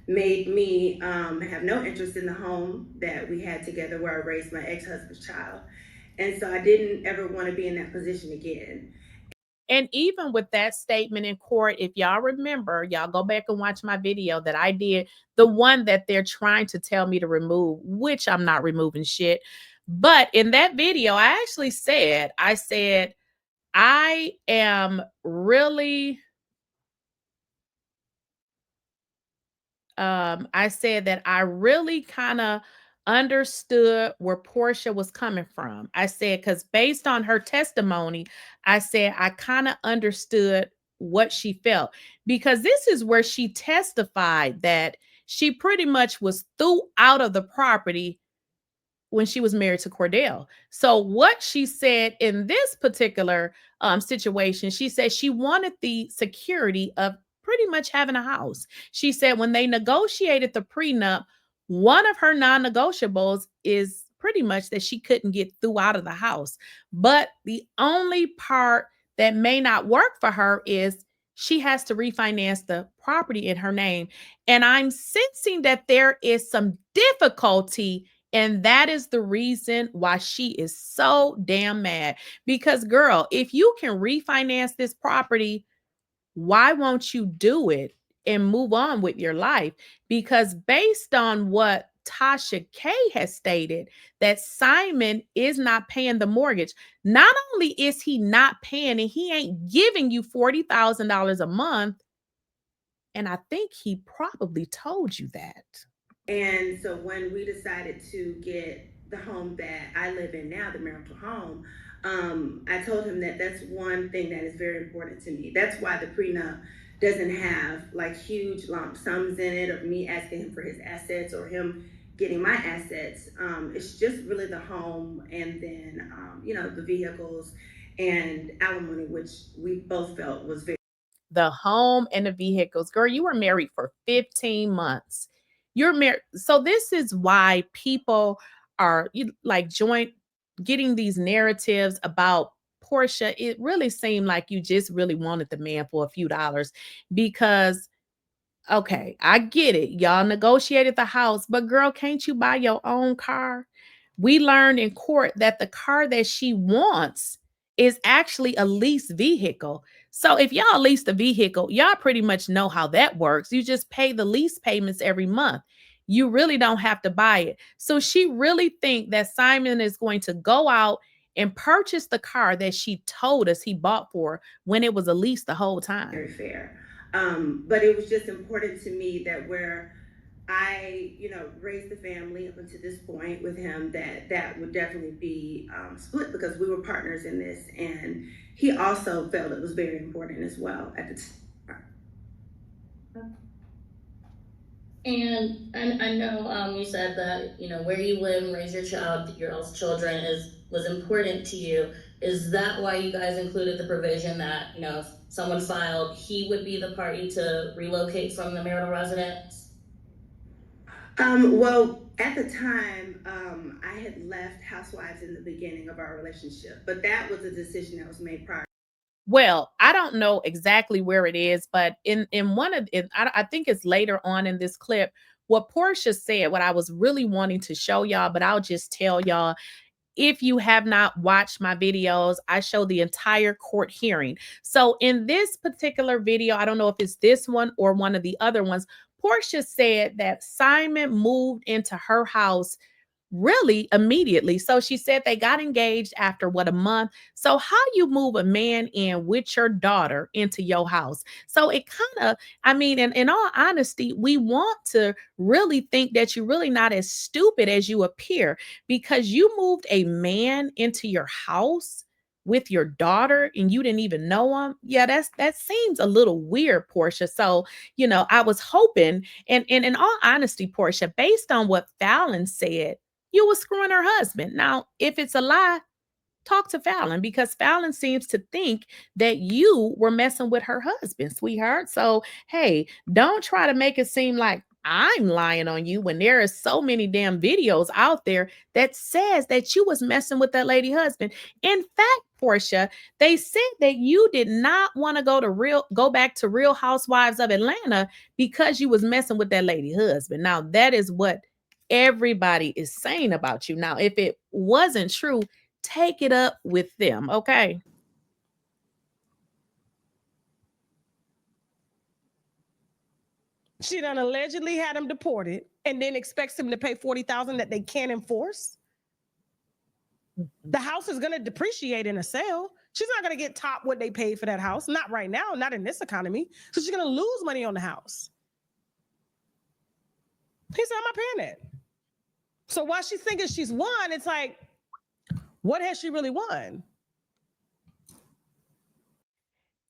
made me have no interest in the home that we had together where I raised my ex-husband's child. And so I didn't ever want to be in that position again. And even with that statement in court, if y'all remember, y'all go back and watch my video that I did, the one that they're trying to tell me to remove, which I'm not removing shit. But in that video, I actually said, I am really, I said that I really kind of understood where Porsha was coming from. I said, because based on her testimony, I said, I kind of understood what she felt, because this is where she testified that she pretty much was threw out of the property when she was married to Cordell. So what she said in this particular situation, she said she wanted the security of pretty much having a house. She said when they negotiated the prenup, one of her non-negotiables is pretty much that she couldn't get through out of the house. But the only part that may not work for her is she has to refinance the property in her name. And I'm sensing that there is some difficulty, and that is the reason why she is so damn mad. Because, girl, if you can refinance this property, why won't you do it and move on with your life? Because based on what Tasha K has stated, that Simon is not paying the mortgage. Not only is he not paying, and he ain't giving you $40,000 a month. And I think he probably told you that. And so when we decided to get the home that I live in now, the marital home, I told him that that's one thing that is very important to me. That's why the prenup doesn't have like huge lump sums in it, or me asking him for his assets or him getting my assets. It's just really the home, and then the vehicles and alimony, which we both felt was very. The home and the vehicles. Girl, you were married for 15 months. You're married. So this is why people are getting these narratives about Porsha. It really seemed like you just really wanted the man for a few dollars, because, okay, I get it. Y'all negotiated the house, but girl, can't you buy your own car? We learned in court that the car that she wants is actually a leased vehicle. So if y'all lease the vehicle, y'all pretty much know how that works. You just pay the lease payments every month. You really don't have to buy it. So she really think that Simon is going to go out and purchase the car that she told us he bought for when it was a lease the whole time. Very fair. But it was just important to me that where I, raised the family up until this point with him, that would definitely be split because we were partners in this. And he also felt it was very important as well at the time. And I know you said that, where you live and raise your child, your else children was important to you. Is that why you guys included the provision that, if someone filed, he would be the party to relocate from the marital residence? Well, at the time, I had left Housewives in the beginning of our relationship, but that was a decision that was made prior. Well, I don't know exactly where it is, but in one of it, I think it's later on in this clip, what Porsha said, what I was really wanting to show y'all, but I'll just tell y'all, if you have not watched my videos, I show the entire court hearing. So in this particular video, I don't know if it's this one or one of the other ones, Porsha said that Simon moved into her house really immediately. So she said they got engaged after a month. So how you move a man in with your daughter into your house? So it kind of, in all honesty, we want to really think that you're really not as stupid as you appear, because you moved a man into your house with your daughter and you didn't even know him. Yeah, that seems a little weird, Porsha. So, I was hoping, and in all honesty, Porsha, based on what Fallon said, you were screwing her husband. Now, if it's a lie, talk to Fallon, because Fallon seems to think that you were messing with her husband, sweetheart. So, hey, don't try to make it seem like I'm lying on you when there are so many damn videos out there that says that you was messing with that lady husband. In fact, Porsha, they said that you did not want to go back to Real Housewives of Atlanta because you was messing with that lady husband. Now, that is what everybody is saying about you. Now, if it wasn't true, take it up with them, okay? She done allegedly had him deported and then expects him to pay $40,000 that they can't enforce. The house is going to depreciate in a sale. She's not going to get top what they paid for that house. Not right now, not in this economy. So she's going to lose money on the house. He said, I'm not paying it. So while she's thinking she's won, it's like, what has she really won?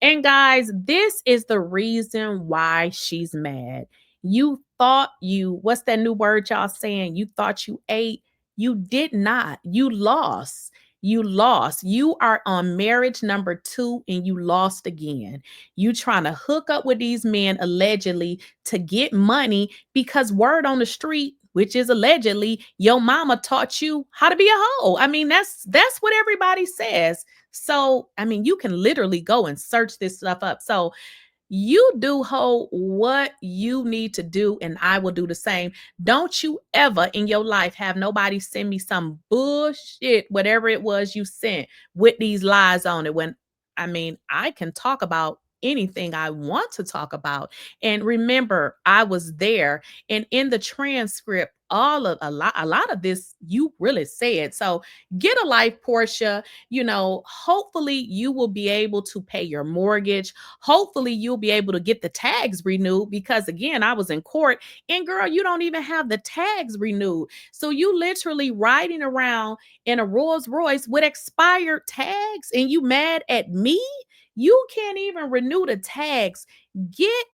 And guys, this is the reason why she's mad. You thought what's that new word y'all saying? You thought you ate. You did not. You lost. You lost. You are on marriage number 2 and you lost again. You trying to hook up with these men allegedly to get money because word on the street, which is allegedly, your mama taught you how to be a hoe. That's what everybody says. So, you can literally go and search this stuff up. So you do what you need to do, and I will do the same. Don't you ever in your life have nobody send me some bullshit, whatever it was you sent with these lies on it, when I can talk about anything I want to talk about. And remember, I was there, and in the transcript, a lot of this you really said. So get a life, Porsha. Hopefully you will be able to pay your mortgage. Hopefully you'll be able to get the tags renewed, because again, I was in court and girl, you don't even have the tags renewed. So you literally riding around in a Rolls Royce with expired tags and you mad at me? You can't even renew the tags. Get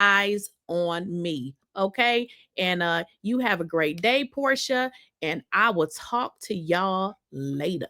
eyes on me, okay? And you have a great day, Porsha, and I will talk to y'all later.